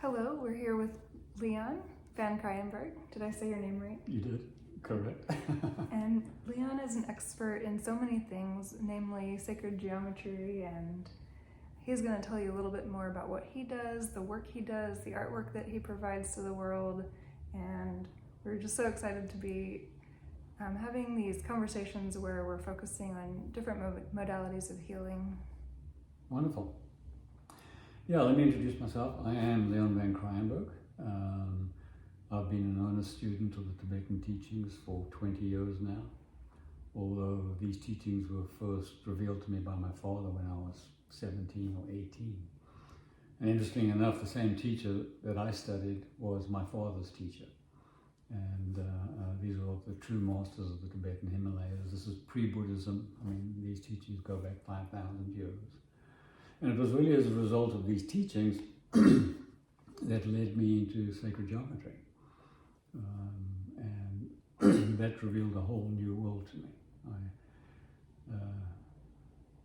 Hello, we're here with Leon van Kraayenburg. Did I say your name right? You did, correct. And Leon is an expert in so many things, namely sacred geometry, and he's going to tell you a little bit more about what he does, the work he does, the artwork that he provides to the world, and we're just so excited to be having these conversations where we're focusing on different modalities of healing. Wonderful. Yeah, let me introduce myself. I am Leon van Kraayenburg. I've been an honest student of the Tibetan teachings for 20 years now, although these teachings were first revealed to me by my father when I was 17 or 18. And interesting enough, the same teacher that I studied was my father's teacher. And these are the true masters of the Tibetan Himalayas. This is pre-Buddhism. I mean, these teachings go back 5,000 years. And it was really as a result of these teachings that led me into sacred geometry. And that revealed a whole new world to me.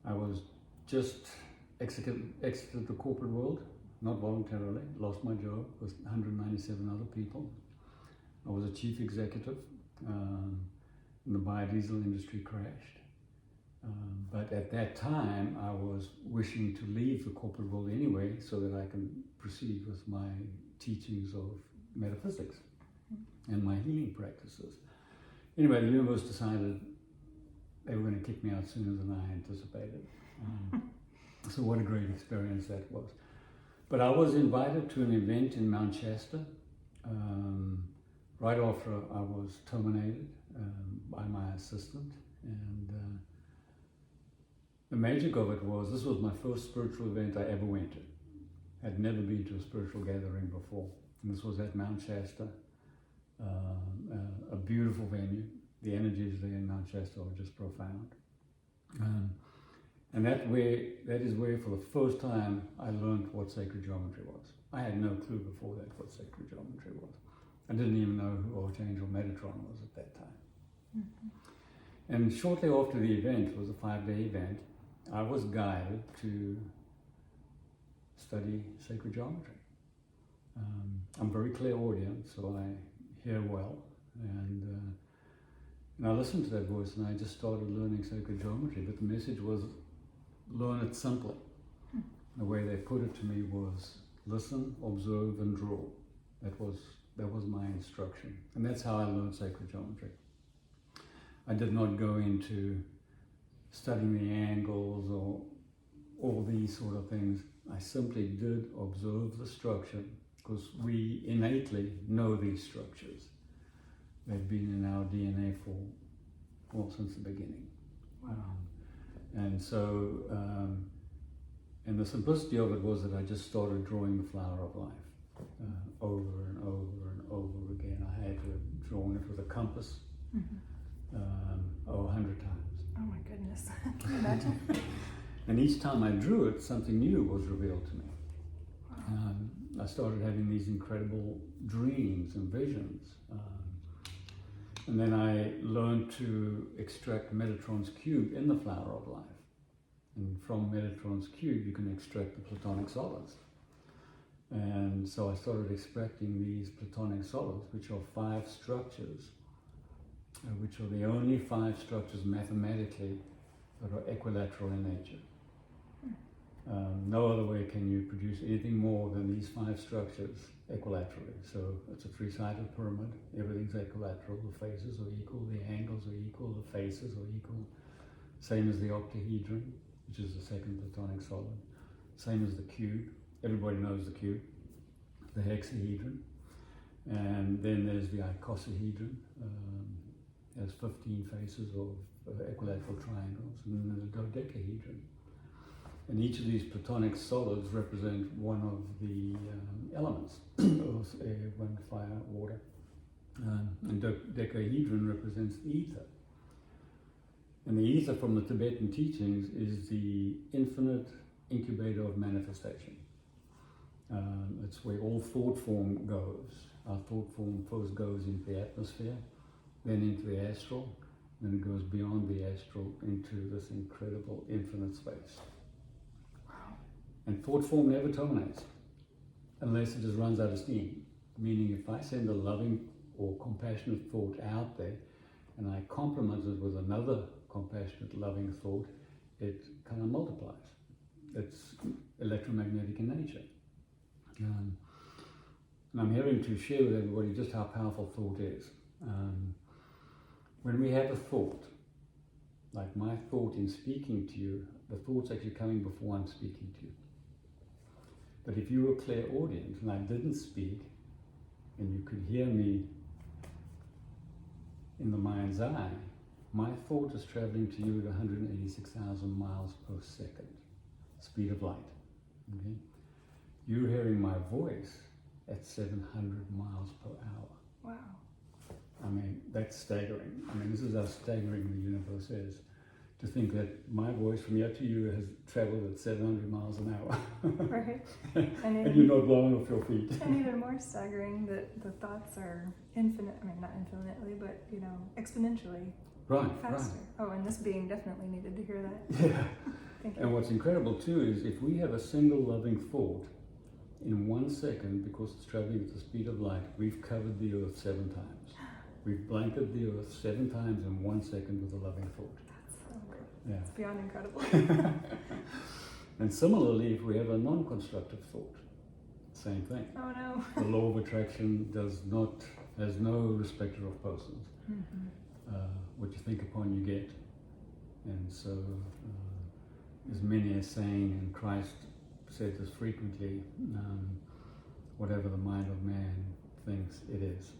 I was just exited the corporate world, not voluntarily, lost my job with 197 other people. I was a chief executive, and the biodiesel industry crashed. But at that time, I was wishing to leave the corporate world anyway so that I can proceed with my teachings of metaphysics and my healing practices. Anyway, the universe decided they were going to kick me out sooner than I anticipated. So what a great experience that was. But I was invited to an event in Mount Shasta right after I was terminated by my assistant. And the magic of it was, this was my first spiritual event I ever went to. I'd never been to a spiritual gathering before. And this was at Mount Shasta, a beautiful venue. The energies there in Mount Shasta are just profound. And that is where, for the first time, I learned what sacred geometry was. I had no clue before that what sacred geometry was. I didn't even know who Archangel Metatron was at that time. Mm-hmm. And shortly after the event, it was a 5-day event, I was guided to study sacred geometry. I'm very clairaudient, so I hear well. And I listened to that voice and I just started learning sacred geometry. But the message was, learn it simply. The way they put it to me was, listen, observe, and draw. That was my instruction. And that's how I learned sacred geometry. I did not go into studying the angles or all these sort of things. I simply did observe the structure because we innately know these structures. They've been in our DNA since the beginning. Wow. And so, and the simplicity of it was that I just started drawing the flower of life over and over and over again. I had to have drawn it with a compass 100 times. Oh my goodness, can you imagine? And each time I drew it, something new was revealed to me. Wow. I started having these incredible dreams and visions. And then I learned to extract Metatron's cube in the flower of life. And from Metatron's cube, you can extract the platonic solids. And so I started extracting these platonic solids, which are 5 structures, which are the only 5 structures mathematically that are equilateral in nature. No other way can you produce anything more than these 5 structures equilaterally. So it's a 3-sided pyramid, everything's equilateral, the faces are equal, the angles are equal, the faces are equal. Same as the octahedron, which is the second platonic solid. Same as the cube, everybody knows the cube. The hexahedron, and then there's the icosahedron. There's 15 faces of equilateral triangles, and then the dodecahedron. And each of these platonic solids represent one of the elements, earth, air, wind, fire, water. And dodecahedron represents the ether. And the ether from the Tibetan teachings is the infinite incubator of manifestation. It's where all thought form goes. Our thought form first goes into the atmosphere, then into the astral, then it goes beyond the astral into this incredible infinite space. Wow. And thought form never terminates. unless it just runs out of steam. Meaning if I send a loving or compassionate thought out there and I complement it with another compassionate, loving thought, it kind of multiplies. It's electromagnetic in nature. And I'm here to share with everybody just how powerful thought is. When we have a thought, like my thought in speaking to you, the thought's actually coming before I'm speaking to you. But if you were clairaudient and I didn't speak, and you could hear me in the mind's eye, my thought is traveling to you at 186,000 miles per second, speed of light. Okay? You're hearing my voice at 700 miles per hour. Wow. I mean, that's staggering. I mean, this is how staggering the universe is. To think that my voice from here to you has traveled at 700 miles an hour. Right. And you're not blowing off your feet. And even more staggering that the thoughts are infinite, I mean, not infinitely, but, you know, exponentially faster. Oh, and this being definitely needed to hear that. Yeah. Thank you. And what's incredible too is if we have a single loving thought in 1 second, because it's traveling at the speed of light, we've covered the earth 7 times. We've blanketed the earth 7 times in 1 second with a loving thought. Yeah. It's beyond incredible. And similarly, if we have a non-constructive thought, same thing. Oh no. The law of attraction has no respecter of persons. Mm-hmm. What you think upon, you get. And so, as many are saying, and Christ said this frequently, whatever the mind of man thinks, it is.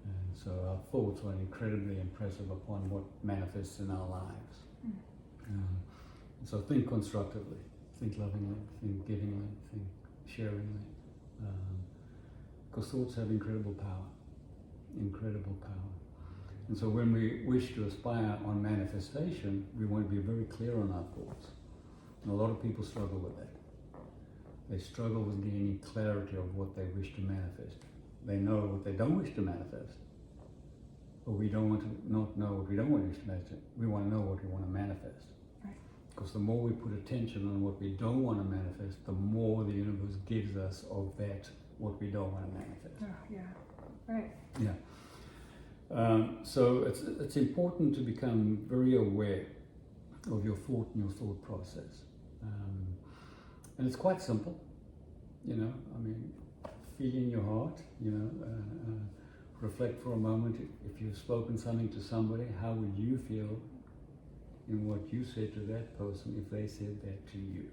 And so our thoughts are incredibly impressive upon what manifests in our lives. So think constructively, think lovingly, think givingly, think sharingly. Because thoughts have incredible power. And so when we wish to aspire on manifestation, we want to be very clear on our thoughts. And a lot of people struggle with that. They struggle with gaining clarity of what they wish to manifest. They know what they don't wish to manifest. But we don't want to not know what we don't want to manifest. We want to know what we want to manifest. Right. Because the more we put attention on what we don't want to manifest, the more the universe gives us of that, what we don't want to manifest. Oh, yeah. Right. Yeah. So it's important to become very aware of your thought and your thought process. And it's quite simple, you know, I mean, feel in your heart, you know, reflect for a moment. If you've spoken something to somebody, how would you feel in what you said to that person if they said that to you?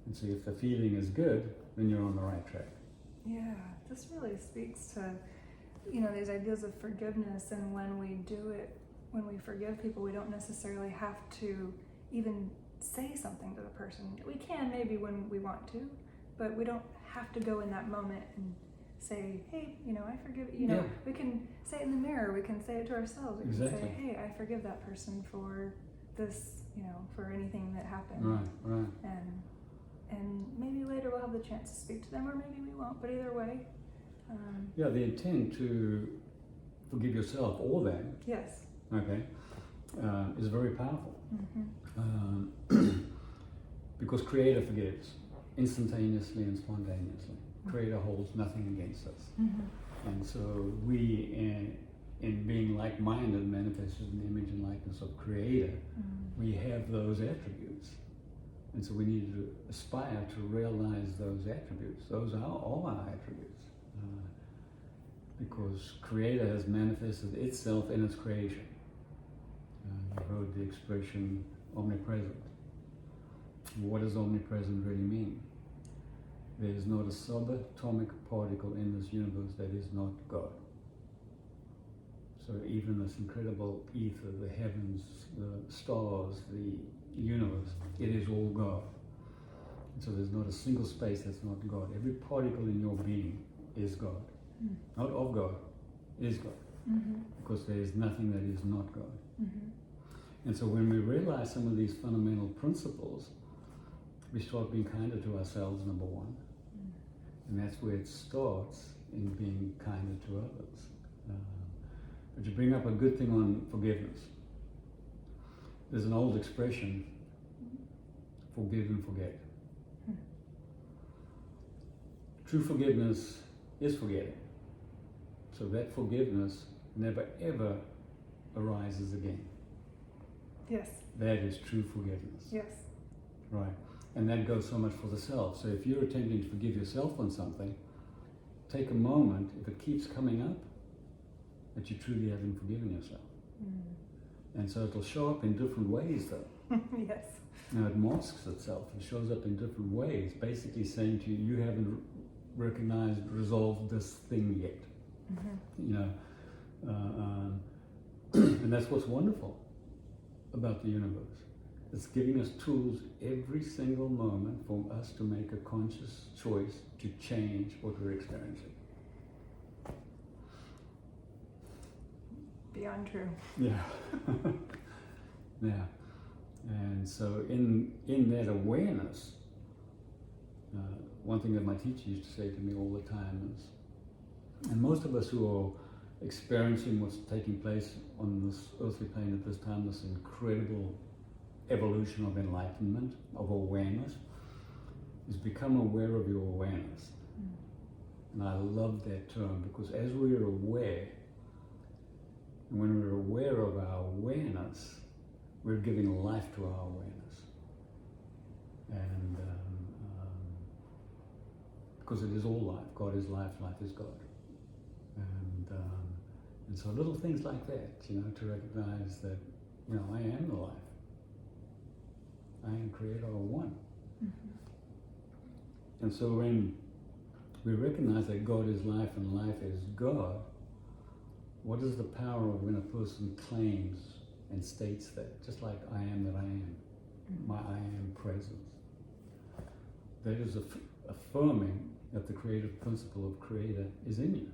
And so if the feeling is good, then you're on the right track. Yeah, this really speaks to, you know, these ideas of forgiveness, and when we do it, when we forgive people, we don't necessarily have to even say something to the person. We can maybe when we want to, but we don't have to go in that moment and say, hey, you know, I forgive you. You know, we can say it in the mirror, we can say it to ourselves. We can say, hey, I forgive that person for this, you know, for anything that happened. Right. And maybe later we'll have the chance to speak to them, or maybe we won't, but either way. The intent to forgive yourself or them, yes, okay, is very powerful. Because Creator forgives instantaneously and spontaneously. Creator holds nothing against us. And so we, in being like-minded, manifested in the image and likeness of Creator, we have those attributes. And so we need to aspire to realize those attributes. Those are all our attributes. Because Creator has manifested itself in its creation. You've heard the expression omnipresent. What does omnipresent really mean? There is not a subatomic particle in this universe that is not God. So even this incredible ether, the heavens, the stars, the universe, it is all God. And so there's not a single space that's not God. Every particle in your being is God. Not of God, is God. Because there is nothing that is not God. And so when we realize some of these fundamental principles, we start being kinder to ourselves, number one. And that's where it starts, in being kinder to others. But you bring up a good thing on forgiveness. There's an old expression, forgive and forget. True forgiveness is forgetting. So that forgiveness never ever arises again. Yes. That is true forgiveness. Yes. Right. And that goes so much for the self. So if you're attempting to forgive yourself on something, take a moment, if it keeps coming up, that you truly haven't forgiven yourself. And so it'll show up in different ways though. Yes. Now it masks itself, it shows up in different ways, basically saying to you, you haven't recognized, resolved this thing yet. You know, and that's what's wonderful about the universe. It's giving us tools every single moment for us to make a conscious choice to change what we're experiencing. Beyond true. Yeah. Yeah. And so in that awareness, one thing that my teacher used to say to me all the time is, and most of us who are experiencing what's taking place on this earthly plane at this time, this incredible evolution of enlightenment, of awareness, is become aware of your awareness. And I love that term, because as we're aware, and when we're aware of our awareness, we're giving life to our awareness. And because it is all life. God is life, life is God. And so little things like that, you know, to recognize that, you know, I am the life. I am creator of one. And so when we recognize that God is life and life is God, what is the power of when a person claims and states that, just like I am that I am, my I am presence? That is affirming that the creative principle of creator is in you,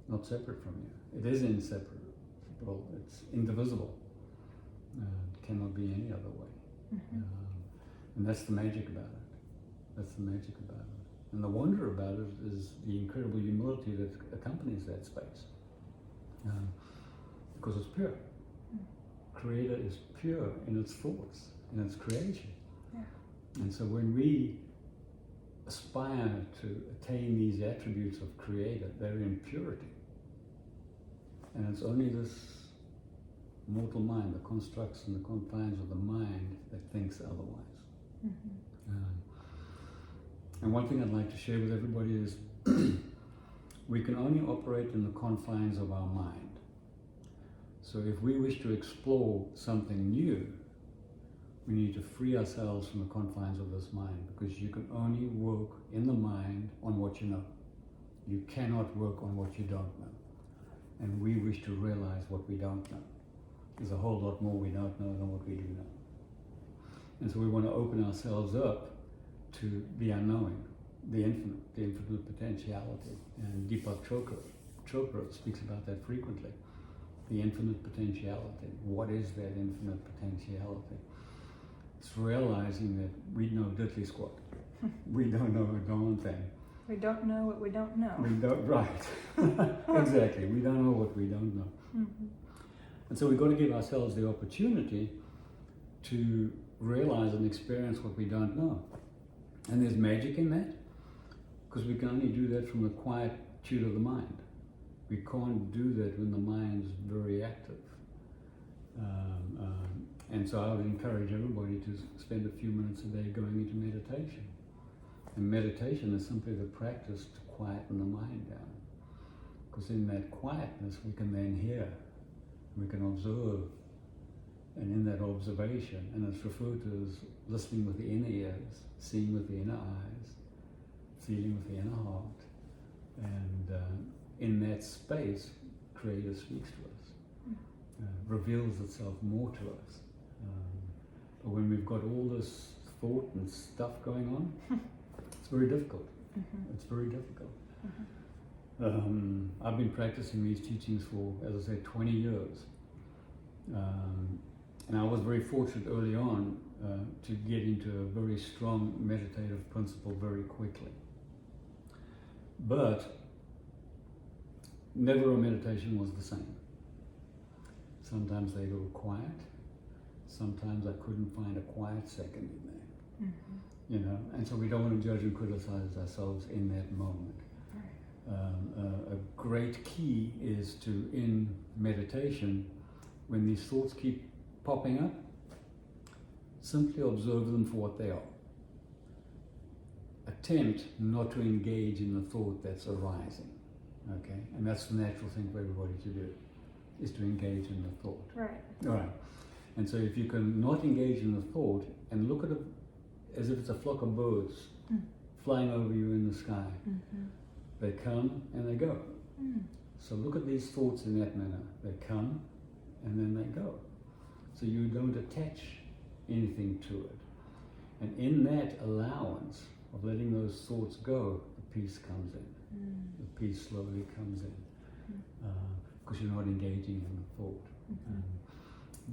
not separate from you. It is inseparable, it's indivisible. It cannot be any other way. And that's the magic about it. That's the magic about it. And the wonder about it is the incredible humility that accompanies that space. Because it's pure. Creator is pure in its thoughts, in its creation. Yeah. And so when we aspire to attain these attributes of creator, they're in purity. And it's only this mortal mind, the constructs and the confines of the mind, that thinks otherwise. And one thing I'd like to share with everybody is we can only operate in the confines of our mind. So if we wish to explore something new, we need to free ourselves from the confines of this mind, because you can only work in the mind on what you know. You cannot work on what you don't know. And we wish to realize what we don't know. There's a whole lot more we don't know than what we do know. And so we want to open ourselves up to the unknowing, the infinite potentiality. And Deepak Chopra speaks about that frequently. The infinite potentiality. What is that infinite potentiality? It's realizing that we know diddly squat. We don't know a darn thing. We don't know what we don't know. We don't, right. Exactly. We don't know what we don't know. And so we've got to give ourselves the opportunity to realize and experience what we don't know. And there's magic in that, because we can only do that from the quietude of the mind. We can't do that when the mind's very active. And so I would encourage everybody to spend a few minutes a day going into meditation. And meditation is simply the practice to quieten the mind down. Because in that quietness we can then hear, we can observe, and in that observation, and it's referred to as listening with the inner ears, seeing with the inner eyes, feeling with the inner heart, and in that space, Creator speaks to us, reveals itself more to us. But when we've got all this thought and stuff going on, it's very difficult. It's very difficult. I've been practicing these teachings for, as I said, 20 years. And I was very fortunate early on to get into a very strong meditative principle very quickly. But never a meditation was the same. Sometimes they were quiet. Sometimes I couldn't find a quiet second in there. you know, and so we don't want to judge and criticize ourselves in that moment. A great key is to, in meditation, when these thoughts keep popping up, simply observe them for what they are. Attempt not to engage in the thought that's arising, okay? And that's the natural thing for everybody to do, is to engage in the thought. Right. All right. And so if you can not engage in the thought and look at it as if it's a flock of birds flying over you in the sky. They come and they go. So look at these thoughts in that manner. They come and then they go. So you don't attach anything to it. And in that allowance of letting those thoughts go, the peace comes in. The peace slowly comes in. Because you're not engaging in the thought.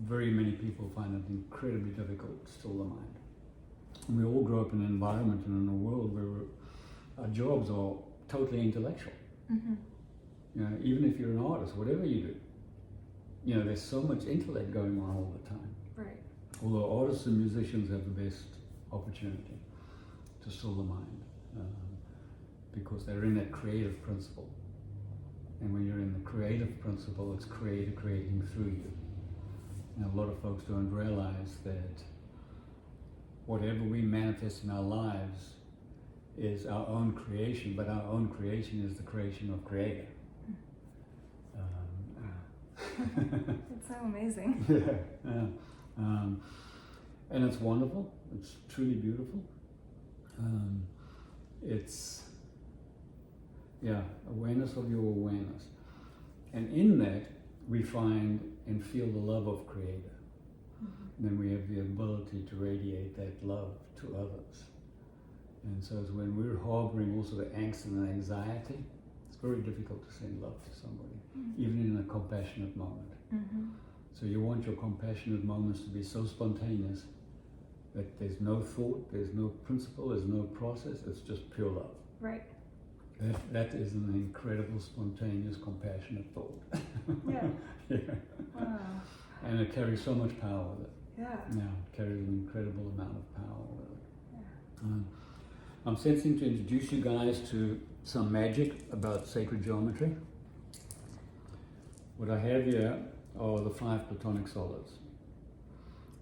Very many people find it incredibly difficult to still the mind. And we all grow up in an environment and in a world where our jobs are totally intellectual. You know, even if you're an artist, whatever you do, you know, there's so much intellect going on all the time. Right. Although artists and musicians have the best opportunity to still the mind, because they're in that creative principle. And when you're in the creative principle, it's creator creating through you. And a lot of folks don't realize that whatever we manifest in our lives is our own creation, but our own creation is the creation of Creator. It's so amazing. And it's wonderful. It's truly beautiful. It's awareness of your awareness, and in that we find and feel the love of Creator. Then we have the ability to radiate that love to others. And so it's when we're harboring also the angst and the anxiety, it's very difficult to send love to somebody, even in a compassionate moment. So you want your compassionate moments to be so spontaneous that there's no thought, there's no principle, there's no process, it's just pure love. Right. That is an incredible, spontaneous, compassionate thought. Wow. And it carries so much power with it. It carries an incredible amount of power with it. I'm sensing to introduce you guys to some magic about sacred geometry. What I have here are the 5 platonic solids.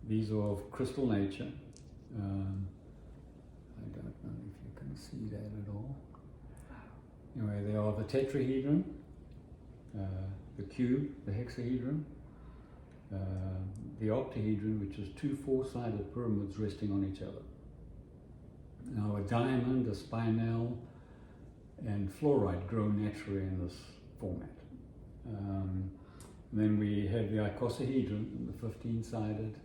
These are of crystal nature. I don't know if you can see that at all. Anyway, they are the tetrahedron, the cube, the hexahedron, the octahedron, which is 2 4-sided pyramids resting on each other. Now, a diamond, a spinel, and fluorite grow naturally in this format. Then we have the icosahedron, the 15-sided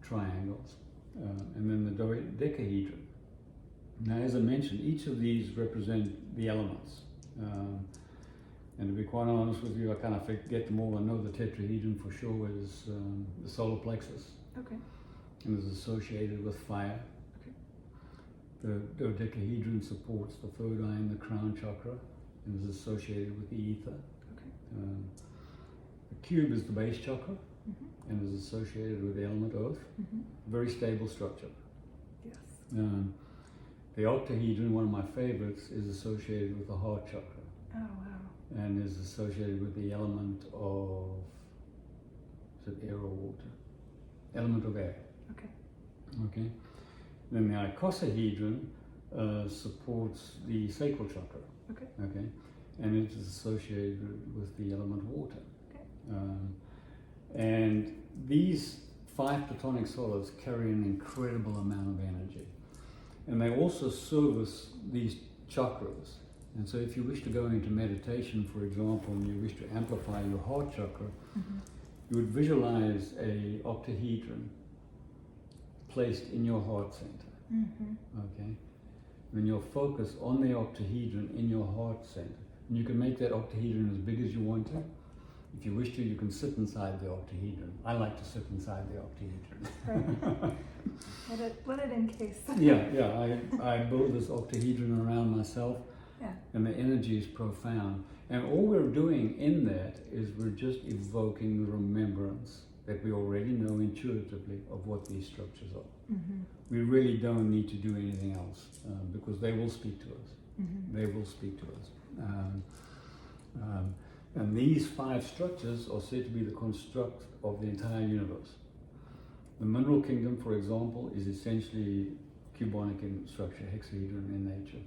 triangles, and then the dodecahedron. Now, as I mentioned, each of these represent the elements. And to be quite honest with you, I kind of forget them all. I know the tetrahedron for sure is the solar plexus. Okay. And is associated with fire. Okay. The dodecahedron supports the third eye and the crown chakra and is associated with the ether. Okay. The cube is the base chakra and is associated with the element earth. Very stable structure. Yes. The octahedron, one of my favorites, is associated with the heart chakra. Oh, wow. And is associated with the element of, is it air or water? Element of air. Okay. Okay. Then the icosahedron supports the sacral chakra. Okay. Okay. And it is associated with the element water. Okay. And these 5 platonic solids carry an incredible amount of energy. And they also service these chakras. And so if you wish to go into meditation, for example, and you wish to amplify your heart chakra, you would visualize a octahedron placed in your heart center. Okay? Then you'll focus on the octahedron in your heart center. And you can make that octahedron as big as you want to. If you wish to, you can sit inside the octahedron. I like to sit inside the octahedron. Right. Let it encase. I build this octahedron around myself. Yeah. And the energy is profound. And all we're doing in that is we're just evoking the remembrance that we already know intuitively of what these structures are. Mm-hmm. We really don't need to do anything else because they will speak to us. Mm-hmm. They will speak to us. And these 5 structures are said to be the construct of the entire universe. The mineral kingdom, for example, is essentially cubonic in structure, hexahedron in nature.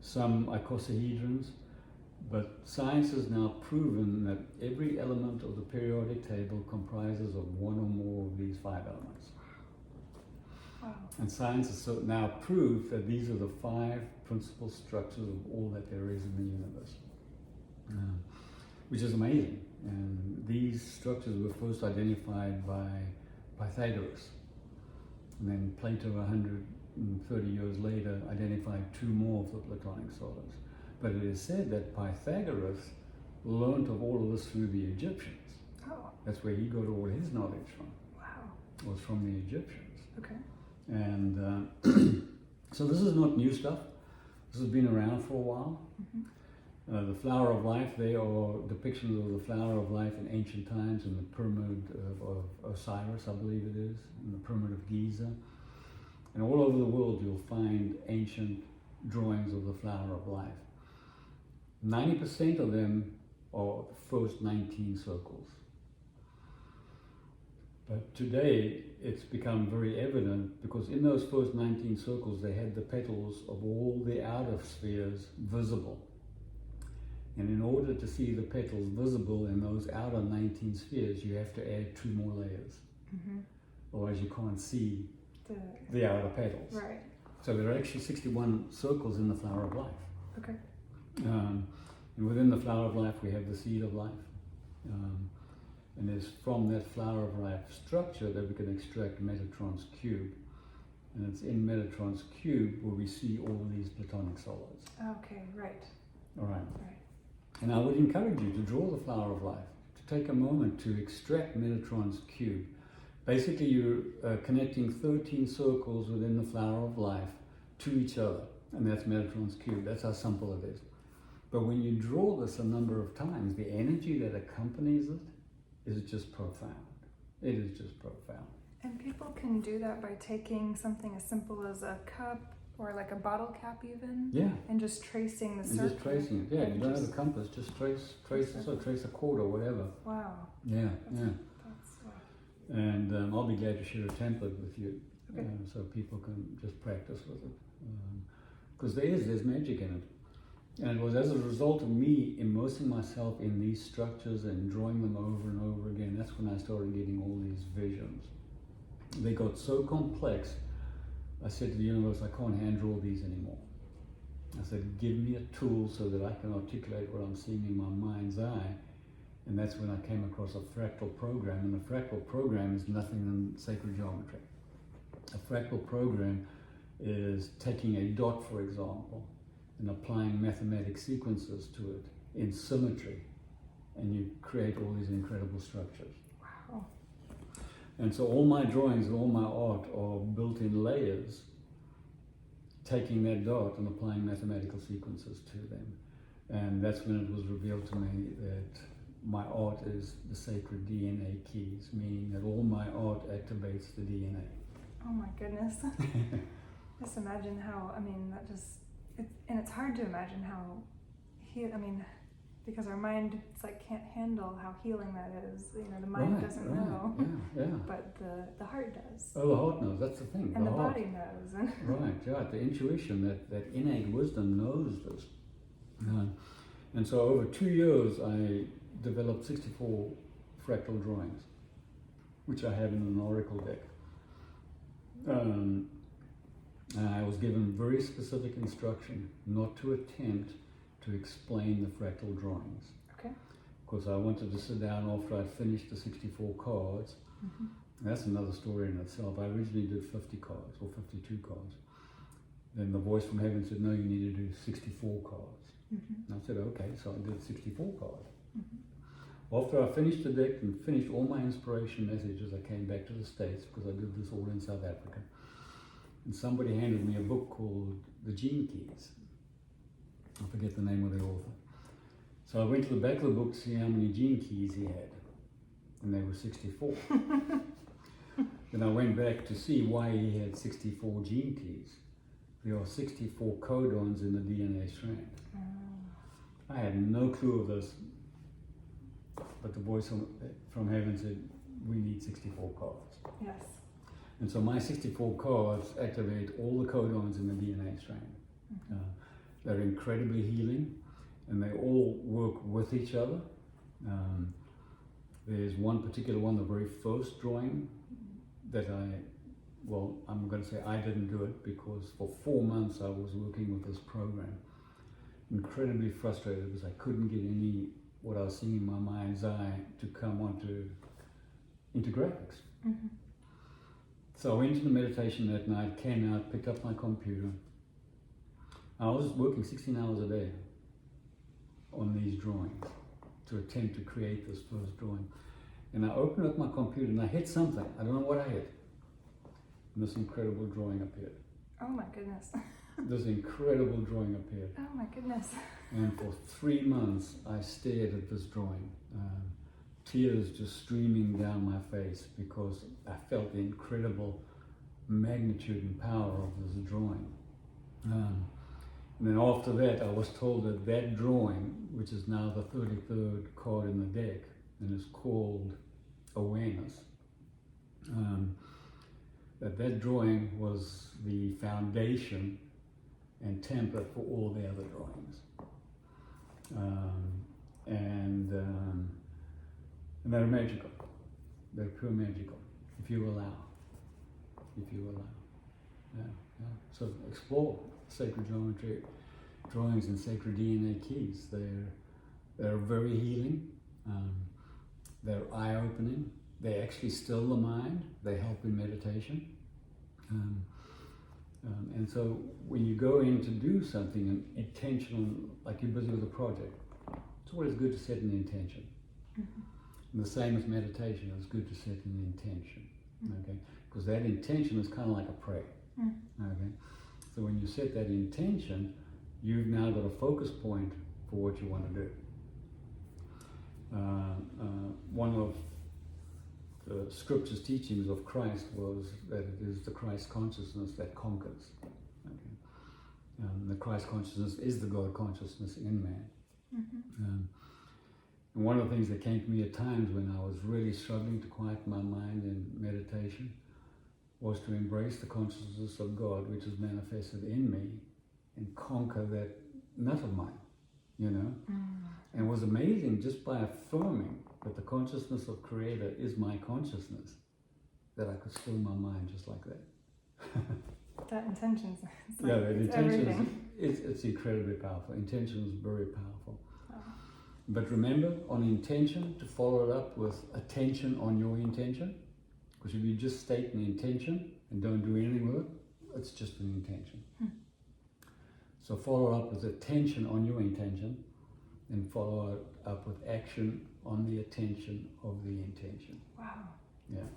Some icosahedrons, but science has now proven that every element of the periodic table comprises of one or more of these 5 elements. Wow. And science has now proved that these are the 5 principal structures of all that there is in the universe, which is amazing. And these structures were first identified by Pythagoras. And then Plato, 130 years later, identified 2 more of the Platonic solids. But it is said that Pythagoras learnt of all of this through the Egyptians. Oh. That's where he got all his knowledge from. Wow. Was from the Egyptians. Okay. And so this is not new stuff. This has been around for a while. Mm-hmm. The flower of life, they are depictions of the flower of life in ancient times in the pyramid of Osiris, I believe it is, in the pyramid of Giza. And all over the world you'll find ancient drawings of the flower of life. 90% of them are the first 19 circles. But today it's become very evident because in those first 19 circles they had the petals of all the outer spheres visible. And in order to see the petals visible in those outer 19 spheres, you have to add 2 more layers. Mm-hmm. Otherwise you can't see the outer petals. Right. So there are actually 61 circles in the flower of life. Okay. And within the flower of life we have the seed of life. And it's from that flower of life structure that we can extract Metatron's cube. And it's in Metatron's cube where we see all these Platonic solids. Okay, right. All right. Right. And I would encourage you to draw the flower of life, to take a moment to extract Metatron's cube. Basically, you're connecting 13 circles within the flower of life to each other, and that's Metatron's cube. That's how simple it is. But when you draw this a number of times, the energy that accompanies it is just profound. It is just profound. And people can do that by taking something as simple as a cup or like a bottle cap even, Yeah. and just tracing the And circle. just tracing it. Yeah, And you don't have just- a compass, just trace a chord or whatever. Wow. Yeah, yeah. That's And I'll be glad to share a template with you, Okay. so people can just practice with it. Because there's magic in it. And it was as a result of me immersing myself in these structures and drawing them over and over again, that's when I started getting all these visions. They got so complex, I said to the universe, I can't hand draw these anymore. I said, give me a tool so that I can articulate what I'm seeing in my mind's eye. And that's when I came across a fractal program. And a fractal program is nothing than sacred geometry. A fractal program is taking a dot, for example, and applying mathematic sequences to it in symmetry. And you create all these incredible structures. wow. And so all my drawings and all my art are built in layers, taking that dot and applying mathematical sequences to them. And that's when it was revealed to me that my art is the sacred DNA keys, meaning that all my art activates the DNA. Oh my goodness. Just imagine how, I mean, that just, and it's hard to imagine how, because our mind, it's like can't handle how healing that is. You know, the mind doesn't know, Yeah. but the heart does. Oh, the heart knows, that's the thing. And the heart. body knows. And Right, the intuition, that innate wisdom knows this. And so over 2 years I developed 64 fractal drawings, which I have in an oracle deck. I was given very specific instruction not to attempt to explain the fractal drawings. Okay. Because I wanted to sit down after I'd finished the 64 cards. Mm-hmm. That's another story in itself. I originally did 50 cards, or 52 cards. Then the voice from heaven said, no, you need to do 64 cards. Mm-hmm. And I said, okay, so I did 64 cards. Mm-hmm. After I finished the deck and finished all my inspiration messages, I came back to the States because I did this all in South Africa. And somebody handed me a book called The Gene Keys. I forget the name of the author. So I went to the back of the book to see how many gene keys he had. And they were 64. Then I went back to see why he had 64 gene keys. There are 64 codons in the DNA strand. I had no clue of this, but the voice from heaven said, we need 64 cards. Yes. And so my 64 cards activate all the codons in the DNA strand. They're incredibly healing, and they all work with each other. There's one particular one, the very first drawing, that I'm going to say I didn't do it because for 4 months I was working with this program. Incredibly frustrated because I couldn't get what I was seeing in my mind's eye to come into graphics. So I went into meditation that night, came out, picked up my computer. I was working 16 hours a day on these drawings to attempt to create this first drawing. And I opened up my computer and I hit something. I don't know what I hit. And this incredible drawing appeared. Oh my goodness. This incredible drawing appeared. Oh my goodness. And for 3 months I stared at this drawing. Tears just streaming down my face because I felt the incredible magnitude and power of this drawing. And then after that I was told that that drawing, which is now the 33rd card in the deck and is called Awareness, that drawing was the foundation and template for all the other drawings. And they're magical. They're pure magical, if you allow. Yeah. So explore sacred geometry drawings and sacred DNA keys. They're very healing. They're eye-opening. They actually still the mind. They help in meditation. And so when you go in to do something intentional, like you're busy with a project, it's always good to set an intention. And the same as meditation, it's good to set an intention, okay? Because that intention is kind of like a prayer, okay? So when you set that intention, you've now got a focus point for what you want to do. One of the scripture's teachings of Christ was that it is the Christ consciousness that conquers. Okay? The Christ consciousness is the God consciousness in man. And one of the things that came to me at times when I was really struggling to quiet my mind in meditation was to embrace the consciousness of God, which is manifested in me, and conquer that nut of mine, you know? And it was amazing just by affirming that the consciousness of Creator is my consciousness, that I could still my mind just like that. That intention. That intention it's incredibly powerful. Intention is very powerful. But remember, on intention, to follow it up with attention on your intention. Because if you just state an intention and don't do anything with it, it's just an intention. So follow up with attention on your intention and follow it up with action on the attention of the intention. Wow. Yeah.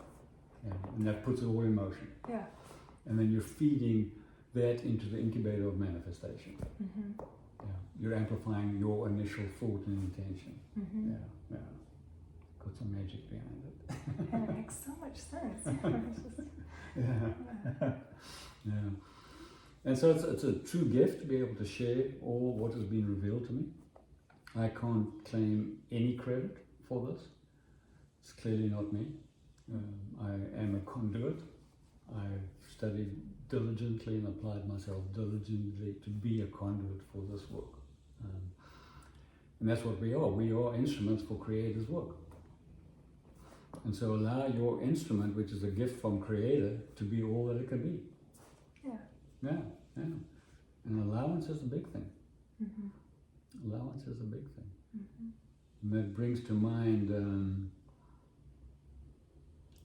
And that puts it all in motion. Yeah. And then you're feeding that into the incubator of manifestation. Yeah. You're amplifying your initial thought and intention. Yeah. Got some magic behind it. And it makes so much sense. Yeah. And so it's a true gift to be able to share all what has been revealed to me. I can't claim any credit for this. It's clearly not me. I am a conduit. I've studied diligently and applied myself diligently to be a conduit for this work. And that's what we are. We are instruments for Creator's work. And so allow your instrument, which is a gift from Creator, to be all that it can be. Yeah. And allowance is a big thing. Allowance is a big thing. And that brings to mind,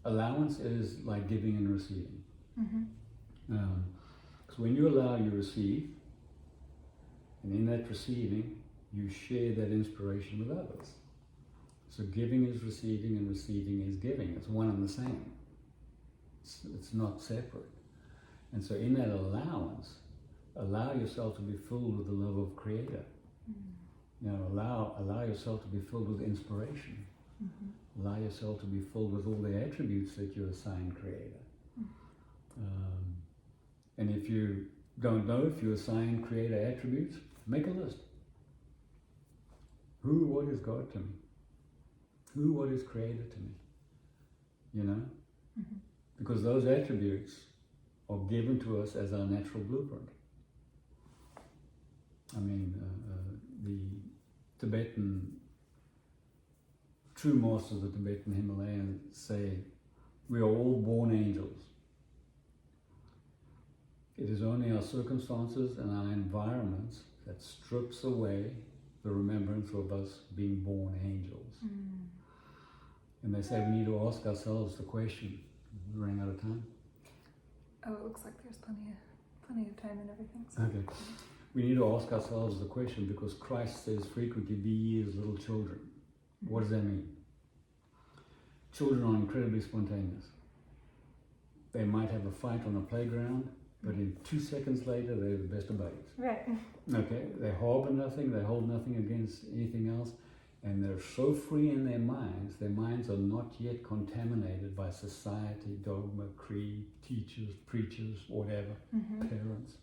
allowance is like giving and receiving. Because when you allow, you receive, and in that receiving, you share that inspiration with others. So giving is receiving and receiving is giving. It's one and the same. It's not separate. And so in that allowance, allow yourself to be filled with the love of Creator. You know, allow yourself to be filled with inspiration. Allow yourself to be filled with all the attributes that you assign Creator. And if you don't know if you assign Creator attributes, make a list. Who, what is God to me? Who, what is Creator to me? You know? Because those attributes are given to us as our natural blueprint. I mean, the Tibetan, true masters of the Tibetan Himalayan say, we are all born angels. It is only our circumstances and our environments that strips away the remembrance of us being born angels. And they say we need to ask ourselves the question. We're running out of time? Oh, it looks like there's plenty of time and everything. So. Okay. We need to ask ourselves the question because Christ says frequently, be ye as little children. What does that mean? Children are incredibly spontaneous. They might have a fight on a playground, but in 2 seconds later, they're the best of buddies. Right. Okay, they harbor nothing, they hold nothing against anything else, and they're so free in their minds are not yet contaminated by society, dogma, creed, teachers, preachers, whatever, parents.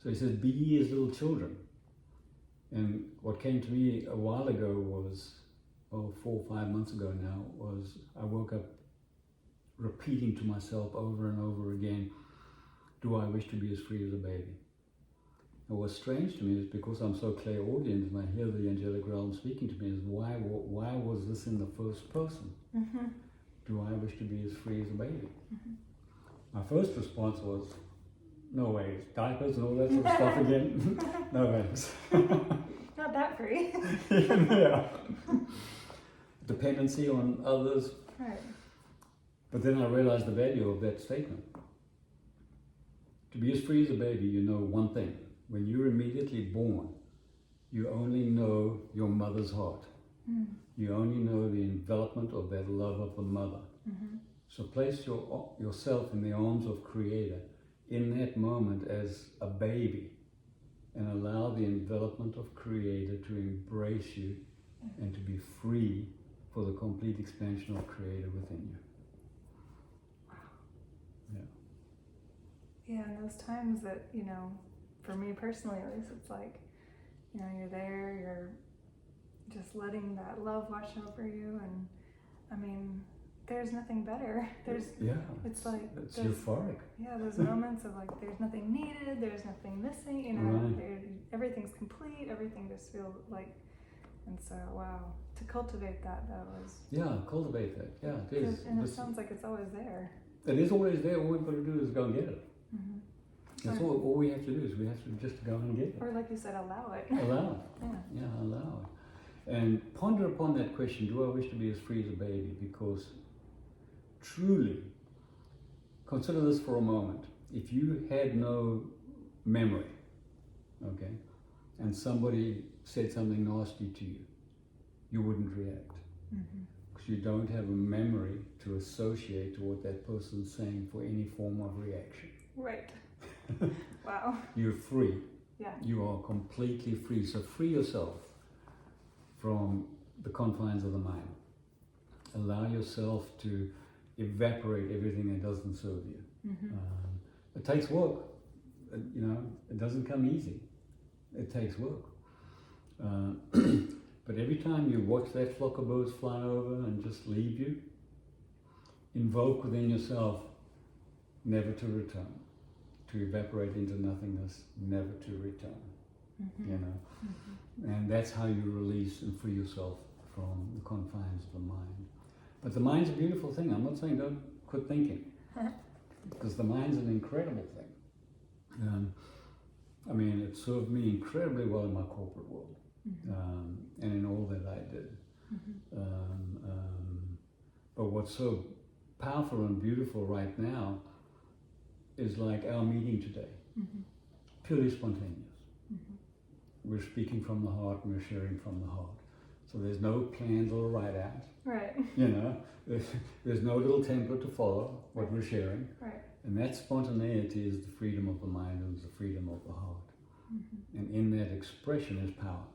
So he says, be ye as little children. And what came to me a while ago was, 4 or 5 months ago now, was I woke up repeating to myself over and over again, do I wish to be as free as a baby? And what's strange to me is because I'm so clairaudient and I hear the angelic realm speaking to me is why was this in the first person? Do I wish to be as free as a baby? My first response was, no way, diapers and all that sort of stuff again? No thanks. Not that free. Yeah. Dependency on others. Right. But then I realized the value of that statement. To be as free as a baby, you know one thing. When you're immediately born, you only know your mother's heart. You only know the envelopment of that love of the mother. So place yourself in the arms of Creator in that moment as a baby and allow the envelopment of Creator to embrace you and to be free for the complete expansion of Creator within you. Yeah, and those times that, for me personally at least, it's like, you're there, you're just letting that love wash over you, and I mean, there's nothing better. It's like it's euphoric. Yeah, those moments of like, there's nothing needed, there's nothing missing, everything's complete, everything just feels like, and so wow, to cultivate that was. Yeah, cultivate that. Yeah, it is. And it sounds like it's always there. It is always there. All we've got to do is go and get it. That's all we have to do is we have to just go and get it. Or like you said, allow it. Allow it. Yeah, allow it. And ponder upon that question, do I wish to be as free as a baby? Because truly, consider this for a moment. If you had no memory, okay, and somebody said something nasty to you, you wouldn't react. Because you don't have a memory to associate to what that person's saying for any form of reaction. Right. Wow. You're free. Yeah. You are completely free. So free yourself from the confines of the mind. Allow yourself to evaporate everything that doesn't serve you. It takes work. It doesn't come easy. It takes work. But every time you watch that flock of birds fly over and just leave you, invoke within yourself never to return, to evaporate into nothingness, never to return. And that's how you release and free yourself from the confines of the mind. But the mind's a beautiful thing. I'm not saying don't quit thinking, because the mind's an incredible thing. It served me incredibly well in my corporate world, and in all that I did. But what's so powerful and beautiful right now is like our meeting today, purely spontaneous. We're speaking from the heart and we're sharing from the heart. So there's no planned little write-out. Right. There's no little template to follow what we're sharing. Right. And that spontaneity is the freedom of the mind and the freedom of the heart. And in that expression is power.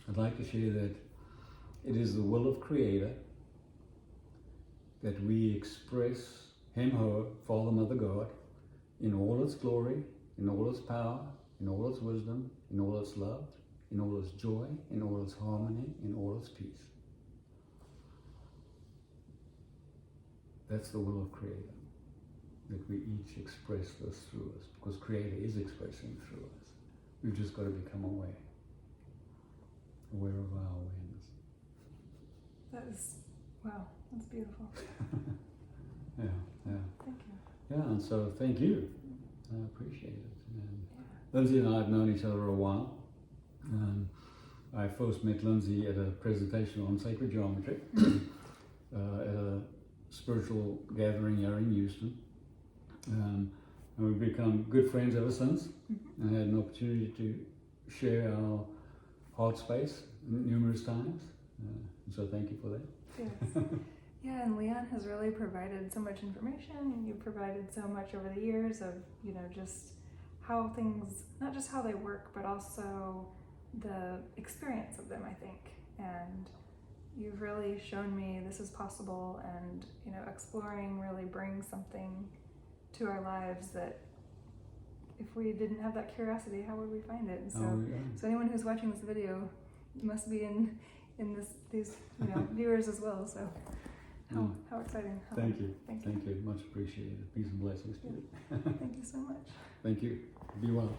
I'd like to share that it is the will of Creator that we express Him, her, Father, Mother, God, in all its glory, in all its power, in all its wisdom, in all its love, in all its joy, in all its harmony, in all its peace. That's the will of Creator, that we each express this through us, because Creator is expressing through us. We've just got to become aware of our awareness. That is, wow, that's beautiful. Yeah. Thank you. Yeah, and so thank you. I appreciate it. And Lindsay and I have known each other a while. I first met Lindsay at a presentation on sacred geometry at a spiritual gathering here in Houston. And we've become good friends ever since. I had an opportunity to share our heart space numerous times. So thank you for that. Yes. Yeah, and Leon has really provided so much information, and you've provided so much over the years of, just how things, not just how they work, but also the experience of them, I think. And you've really shown me this is possible, and, exploring really brings something to our lives that if we didn't have that curiosity, how would we find it? And so anyone who's watching this video must be in these viewers as well. So how exciting! Thank you. Much appreciated. Peace and blessings to you. Thank you so much. Thank you. Be well.